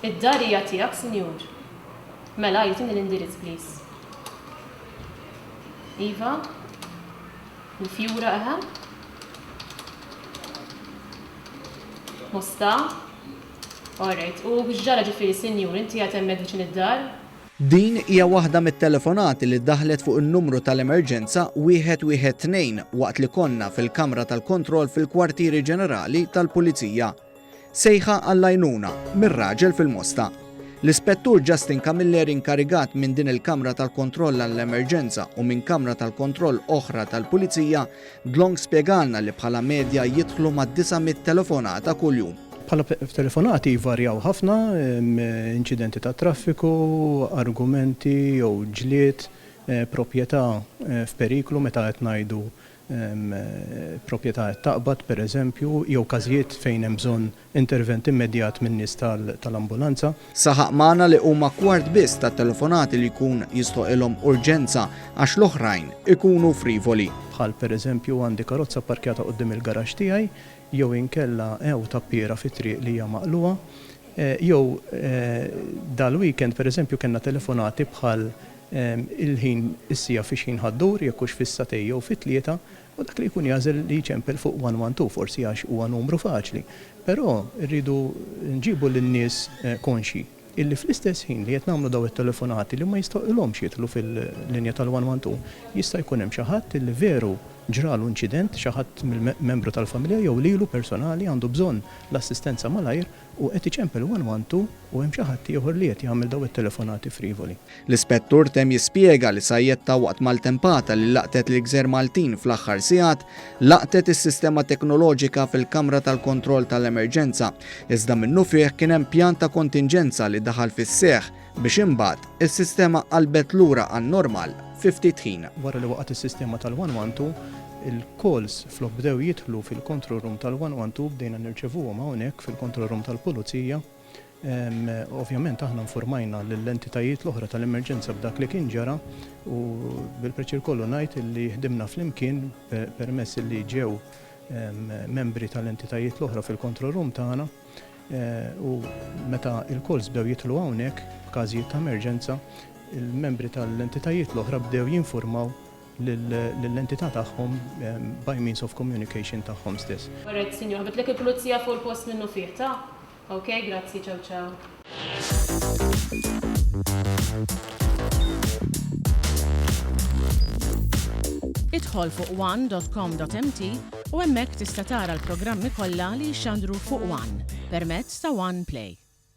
Id-dar hija tiegħek, Sinjur. Mela jitini l-indirizz, please. Iva? Il-fjura eħe? Mosta? Alright, u biex ġifieri Sinjur, inti qed hemmhekk viċin id-dar? Din hija waħda mit-telefonati li ddaħlet fuq in-numru tal-emerġenza 112 waqt li konna fil-Kamra tal-Kontroll fil-Kwartieri Ġenerali tal-Pulizija. Sejħa għall-għajnuna mir-raġel fil-Mosta. L-Ispettur Justin Camilleri inkarigat minn din il-Kamra tal-Kontroll għall-Emerġenza u minn Kamra tal-Kontroll oħra tal-Pulizija dlong spjegalna li bħala medja jidħlu ma' 900 telefonata kuljum. Bħala telefonati jvarjaw ħafna, inċidenti ta' traffiku, argumenti jew ġlied, proprjetà f'periklu meta qed ngħidu proprjetà qed taqbad pereżempju, jew każijiet fejn hemm bżonn intervent immedjat min nies tal-ambulanza. Saħaq magħna li huma kwart biss ta' telefonati li jkun jistoqilhom urġenza għax l-oħrajn ikunu frivoli. Bħal pereżempju għandi karozza parkjata quddiem il-garaxx tiegħi, jew inkella tappiera fit-triq li hija maqluwa, jew dal-weekend pereżempju kellna telefonati bħal il-ħin issija fiex ħin ħaddur jekk hux fis-satej jew fit-tlieta u dak li jkun jażel li jċempel fuq 112 forsi għax huwa numru faċli. Però rridu nġibu lin-nies konxi illi fl-istess ħin li qed nagħmlu daw it-telefonati li ma jistoqilhomx jidħlu fil-linja tal-112 jista' jkun hemm xi ħadd illi veru ġralu inċident xi ħadd mill-membru tal-familja jew lilu personali għandu bżonn l-assistenza malajr u qed iċempel 112 u hemm xi ħadd ieħor li qed jagħmel daw it-telefonati frivoli. L-Ispettur tem jispjega li sajjetta waqt maltempata li laqtet l-Gżer Maltin fl-aħħar sigħat laqtet is-sistema teknoloġika fil-Kamra tal-Kontroll tal-Emerġenza iżda minnu fih kien hemm pjan ta' kontinġenza li daħal fis-seħħ biex imbagħad is-sistema qalbet lura għan-normal fi ftit ħin. Wara li waqgħet is-sistema tal-112 il-calls flok bdew jidħlu fil-control room tal-112 bdejna nirċevuhom hawnhekk fil-control room tal-Pulizija. Ovvjament aħna informajna lill-entitajiet l-oħra tal-emerġenza b'dak li kien ġara u bil-preċir kollu ngħid li ħdimna flimkien permess li ġew membri tal-entitajiet l-oħra fil-control room tagħna u meta il-calls bdew jidħlu hawnhekk f'każijiet ta' emerġenza il-membri tal-entitajiet l-oħra bdew jinformaw l-entità tagħhom by means of communication tagħhom stess. Alright, Sinjur, ħabitlek il-pulizija fuq il-post minnu fih, ta'? Okay, grazzi, ciao ciao. Idħol fuq one.com.mt u hemmhekk tista' tara l-programmi kollha li jxandru fuq One permezz ta' One Play.